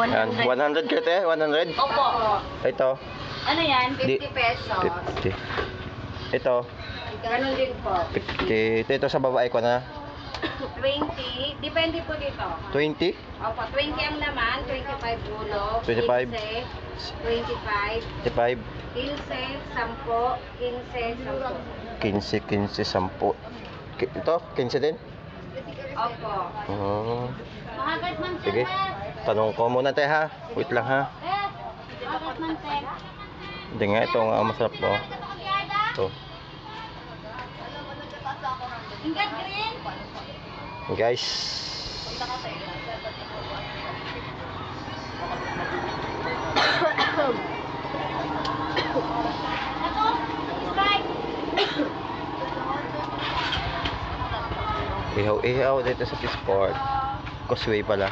Yan, 100 kete, 100. Opo. Ito, Ano yan? 50 pesos. 50. Ito, Ganun din po. 50. Ito sa babae ko na 20. Depende po dito. 20. Opo, 20 ang laman, 25 ulo, 25. 25, 25. 15, 10, 15, 10. 15, 10, 10. Ito, 15 din? Opo. Oh. Makagat man Sige. Tanong ko muna tayo ha. Wait lang ha. Makagat man Hindi nga, ito nga masarap po. Ito. Ingat green. Guys. Ako, strike. Ihaw-ihaw dito sa Peace Port. Causeway pala.